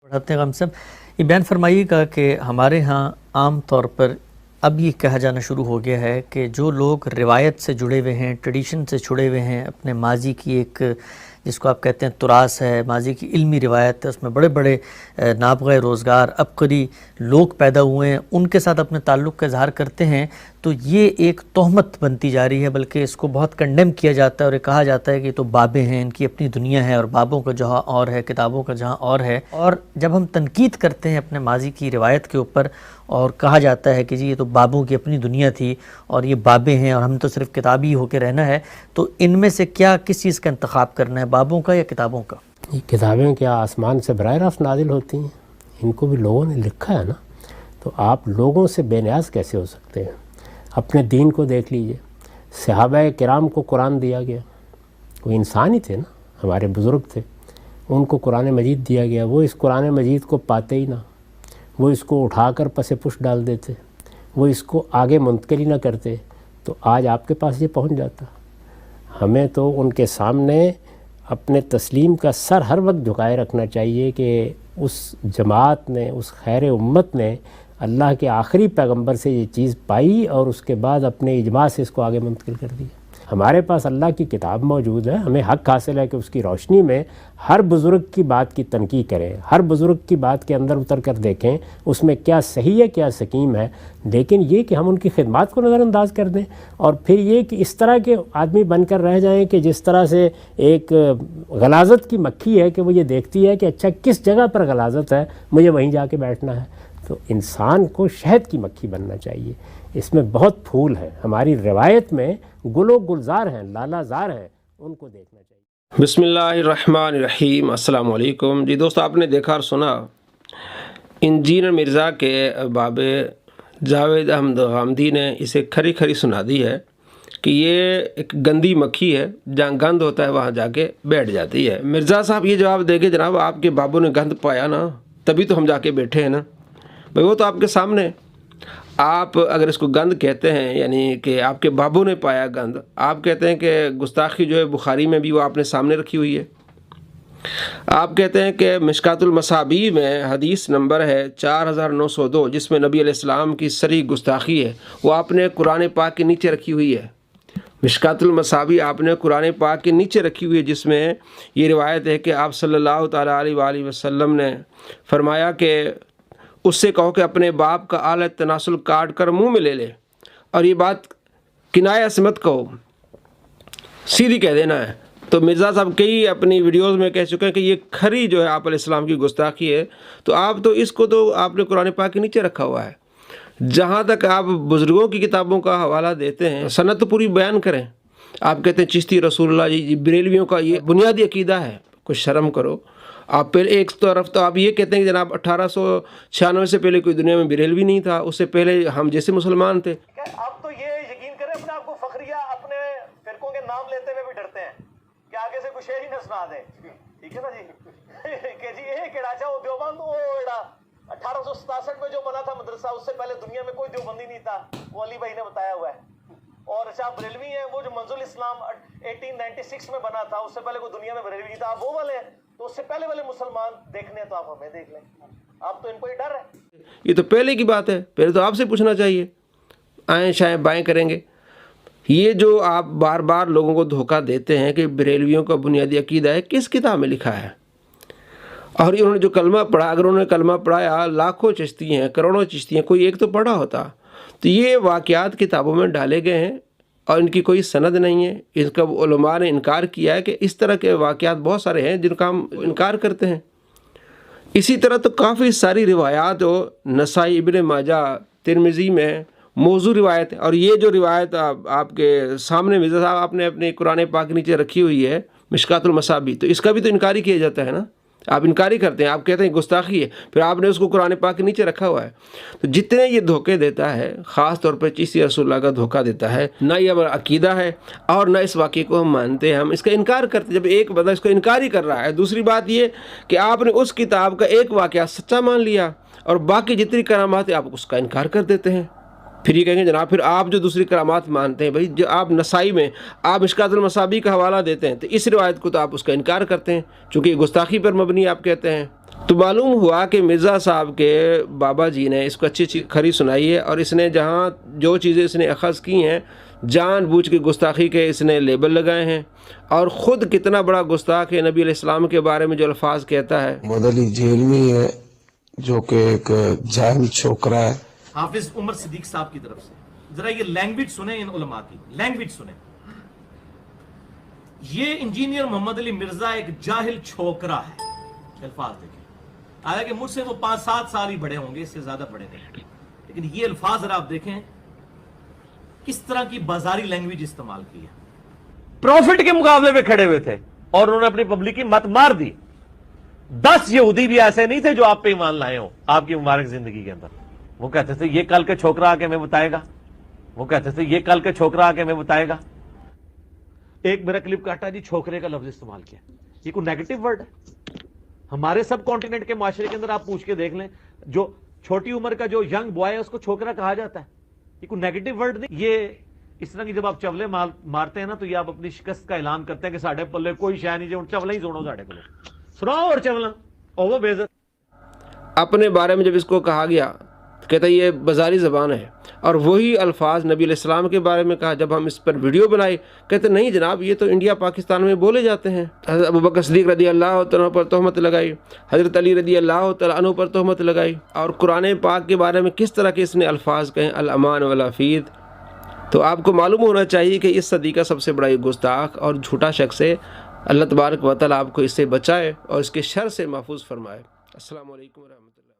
बढ़ाते हैं हम सब। ये बयान फरमाइएगा कि हमारे यहाँ आम तौर पर अब ये कहा जाना शुरू हो गया है कि जो लोग रिवायत से जुड़े हुए हैं, ट्रेडिशन से जुड़े हुए हैं, अपने माजी की एक जिसको आप कहते हैं तुरास है, माजी की इल्मी रिवायत है, उसमें बड़े बड़े नाबग़े रोज़गार अबकरी लोग पैदा हुए हैं, उनके साथ अपने ताल्लुक़ का इज़हार करते हैं, तो ये एक तोहमत बनती जा रही है। बल्कि इसको बहुत कंडेम किया जाता है और ये कहा जाता है कि तो बाबे हैं, इनकी अपनी दुनिया है और बाबों का जहाँ और है, किताबों का जहाँ और है। और जब हम तनकीद करते हैं अपने माजी की रिवायत के ऊपर और कहा जाता है कि जी ये तो बाबों की अपनी दुनिया थी और ये बाबे हैं और हम तो सिर्फ किताबी होकर रहना है, तो इनमें से क्या किस चीज़ का इंतखाब करना है, बाबों का या किताबों का? ये किताबें क्या आसमान से बराह रास्त नाजिल होती हैं? इनको भी लोगों ने लिखा है ना, तो आप लोगों से बेनियाज कैसे हो सकते हैं? अपने दीन को देख लीजिए, सहाबा किराम को कुरान दिया गया, वो इंसान ही थे ना, हमारे बुज़ुर्ग थे, उनको कुरान मजीद दिया गया, वो इस कुरान मजीद को पाते ही ना, वो इसको उठाकर पसे पुश डाल देते, वो इसको आगे मुंतकिल ही ना करते, तो आज आपके पास ये पहुंच जाता। हमें तो उनके सामने अपने तस्लीम का सर हर वक्त झुकाए रखना चाहिए कि उस जमात ने, उस खैर उम्मत ने अल्लाह के आखिरी पैगंबर से ये चीज़ पाई और उसके बाद अपने इजमा से इसको आगे मुंतकिल कर दिया। हमारे पास अल्लाह की किताब मौजूद है, हमें हक़ हासिल है कि उसकी रोशनी में हर बुज़ुर्ग की बात की तनकीद करें, हर बुज़ुर्ग की बात के अंदर उतर कर देखें उसमें क्या सही है क्या सकीम है। लेकिन ये कि हम उनकी खिदमत को नज़रअंदाज कर दें और फिर ये कि इस तरह के आदमी बनकर रह जाएं कि जिस तरह से एक गलाज़त की मक्खी है कि वो ये देखती है कि अच्छा किस जगह पर गलाज़त है, मुझे वहीं जाके बैठना है। तो इंसान को शहद की मक्खी बनना चाहिए, इसमें बहुत फूल है, हमारी रिवायत में गुलो गुलजार हैं, लालाजार हैं, उनको देखना चाहिए। बिस्मिल्लाहिर्रहमानिर्रहीम, अस्सलाम वालेकुम। जी दोस्तों, आपने देखा और सुना इंजीनियर मिर्ज़ा के बाबे जावेद अहमद गामदी ने इसे खरी खरी सुना दी है कि ये एक गंदी मक्खी है, जहाँ गंद होता है वहाँ जाके बैठ जाती है। मिर्ज़ा साहब ये जवाब देंगे, जनाब आपके बाबू ने गंद पाया ना, तभी तो हम जाके बैठे हैं ना। भाई वो तो आपके सामने, आप अगर इसको गंद कहते हैं यानी कि आपके बाबू ने पाया गंद, आप कहते हैं कि गुस्ताखी जो है बुखारी में भी वो आपने सामने रखी हुई है। आप कहते हैं कि मिशकातुल मसाबी में हदीस नंबर है 4902 जिसमें नबी अलैहिस्सलाम की सरी गुस्ताखी है, वो आपने कुरान पाक के नीचे रखी हुई है। मिशकातुल मसाबी आपने कुरान पाक के नीचे रखी हुई है, जिसमें ये रिवायत है कि आप सल्लल्लाहु तआला अलैहि वसल्लम ने फरमाया कि उससे कहो कि अपने बाप का आला तनासुल काट कर मुँह में ले ले, और ये बात किनाया से मत कहो, सीधी कह देना है। तो मिर्ज़ा साहब कई अपनी वीडियोस में कह चुके हैं कि ये खरी जो है आप अलैहिस्सलाम की गुस्ताखी है। तो आप तो इसको तो आपने कुरान पाक के नीचे रखा हुआ है। जहाँ तक आप बुज़ुर्गों की किताबों का हवाला देते हैं, सनद तो पूरी बयान करें। आप कहते हैं चिश्ती रसूलुल्लाह जी बरेलवियों का ये बुनियादी अकीदा है, कुछ शर्म करो। आप पहले एक तरफ तो आप ये कहते हैं कि जनाब 1896 से पहले कोई दुनिया में बरेलवी नहीं था, उससे पहले हम जैसे मुसलमान थे। आप तो ये यकीन करें, अपने आप को फखरिया अपने फिरकों के नाम लेते हुए भी डरते हैं कि आगे से कुछ शेर ही न सुना दे। ठीक है ना जी कि जी ये केड़ा चाहो देवबंद, वो एड़ा 1867 में जो बना था मदरसा, उससे पहले दुनिया में कोई देवबंदी नहीं था, वो अली भाई ने बताया हुआ है। और अच्छा बरेलवी है, वो जो मंजुल इस्लाम 1896 में बना था, उससे पहले कोई दुनिया में बरेलवी नहीं था। आप वो वाले हैं, तो उससे पहले वाले मुसलमान देखने तो आप हमें देख लें। आप तो इनको ही डर है। ये तो पहले की बात है, पहले तो आपसे पूछना चाहिए, आएँ शायद बाएँ करेंगे। ये जो आप बार बार लोगों को धोखा देते हैं कि बरेलवियों का बुनियादी अकीदा है, किस किताब में लिखा है? और इन्होंने जो कलमा पढ़ा, अगर उन्होंने कलमा पढ़ाया, लाखों चिश्ती हैं, करोड़ों चिश्ती हैं, कोई एक तो पढ़ा होता। तो ये वाक़यात किताबों में डाले गए हैं और इनकी कोई सनद नहीं है। इसका उलमा ने इनकार किया है कि इस तरह के वाक़यात बहुत सारे हैं जिनका हम इनकार करते हैं। इसी तरह तो काफ़ी सारी रिवायात हो, नसाई, इब्न माजा, तिरमिज़ी में मौजू रिवायत है। और ये जो रिवायत आपके सामने मिर्ज़ा साहब आपने अपने कुरान पाक के नीचे रखी हुई है, मिशकातुल मसाबी, तो इसका भी तो इनकार ही किया जाता है ना। आप इनकारी करते हैं, आप कहते हैं गुस्ताखी है, फिर आपने उसको कुरान पाक के नीचे रखा हुआ है। तो जितने ये धोखे देता है, ख़ास तौर पर चिश्ती रसूलुल्लाह का धोखा देता है, ना ये हमारा अकीदा है और ना इस वाक़े को हम मानते हैं, हम इसका इनकार करते हैं। जब एक बंदा इसको इनकार ही कर रहा है, दूसरी बात ये कि आपने उस किताब का एक वाक़या सच्चा मान लिया और बाकी जितनी करामात है आप उसका इनकार कर देते हैं। پھر یہ کہیں گے جناب پھر آپ جو دوسری کرامات مانتے ہیں، بھائی جو آپ نسائی میں آپ مشکات المصابیح کا حوالہ دیتے ہیں تو اس روایت کو تو آپ اس کا انکار کرتے ہیں چونکہ یہ گستاخی پر مبنی آپ کہتے ہیں۔ تو معلوم ہوا کہ مرزا صاحب کے بابا جی نے اس کو اچھی کھری سنائی ہے، اور اس نے جہاں جو چیزیں اس نے اخذ کی ہیں جان بوجھ کے گستاخی کے اس نے لیبل لگائے ہیں، اور خود کتنا بڑا گستاخ ہے، نبی علیہ السلام کے بارے میں جو الفاظ کہتا ہے۔ محمد علی جیلوی ہے جو کہ ایک جاہل چھوکرا ہے۔ حافظ عمر صدیق صاحب کی طرف سے ذرا یہ لینگویج سنیں، ان علماء کی لینگویج سنیں۔ یہ انجینئر محمد علی مرزا ایک جاہل چھوکرا ہے، الفاظ دیکھیں، حالانکہ مجھ سے وہ 5-7 سال ہی بڑے ہوں گے، اس سے زیادہ بڑے نہیں، لیکن یہ الفاظ ذرا آپ دیکھیں کس طرح کی بازاری لینگویج استعمال کی ہے۔ پروفٹ کے مقابلے پہ کھڑے ہوئے تھے اور انہوں نے اپنی پبلک کی مت مار دی۔ 10 یہودی بھی ایسے نہیں تھے جو آپ پہ ایمان لائے ہوں آپ کی مبارک زندگی کے اندر۔ وہ کہتے تھے یہ کل کے چھوکرا آ کے ہمیں بتائے گا، وہ کہتے تھے یہ کل کے چھوکرا آ کے ہمیں بتائے گا۔ ایک میرا کلپ کاٹا جی، چھوکرے کا لفظ استعمال کیا، یہ کوئی نیگیٹو ورڈ ہے؟ ہمارے سب کانٹیننٹ کے معاشرے کے اندر آپ پوچھ کے دیکھ لیں، جو چھوٹی عمر کا جو ینگ بوائے ہے اس کو چھوکرا کہا جاتا ہے، یہ کوئی نیگیٹو ورڈ نہیں۔ یہ اس طرح کی جب آپ چولے مارتے ہیں نا تو یہ آپ اپنی شکست کا اعلان کرتے ہیں کہ ساڑھے پلے کوئی شے نہیں، جو چولے ہی سنو ساڑھے پلے سناؤ اور چولہ اوور بیزر۔ اپنے بارے میں جب اس کو کہا گیا کہتا ہے یہ بازاری زبان ہے، اور وہی الفاظ نبی علیہ السلام کے بارے میں کہا۔ جب ہم اس پر ویڈیو بنائی کہتے نہیں جناب یہ تو انڈیا پاکستان میں بولے جاتے ہیں۔ حضرت ابوبکر صدیق رضی اللہ تعالیٰ پر تہمت لگائی، حضرت علی رضی اللہ تعالیٰ عنہ پر تہمت لگائی، اور قرآن پاک کے بارے میں کس طرح کے اس نے الفاظ کہیں، الامان والعفید۔ تو آپ کو معلوم ہونا چاہیے کہ اس صدی کا سب سے بڑا یہ گستاخ اور جھوٹا شخص ہے۔ اللہ تبارک و تعالیٰ آپ کو اس سے بچائے اور اس کے شر سے محفوظ فرمائے۔ السلام علیکم ورحمۃ اللہ۔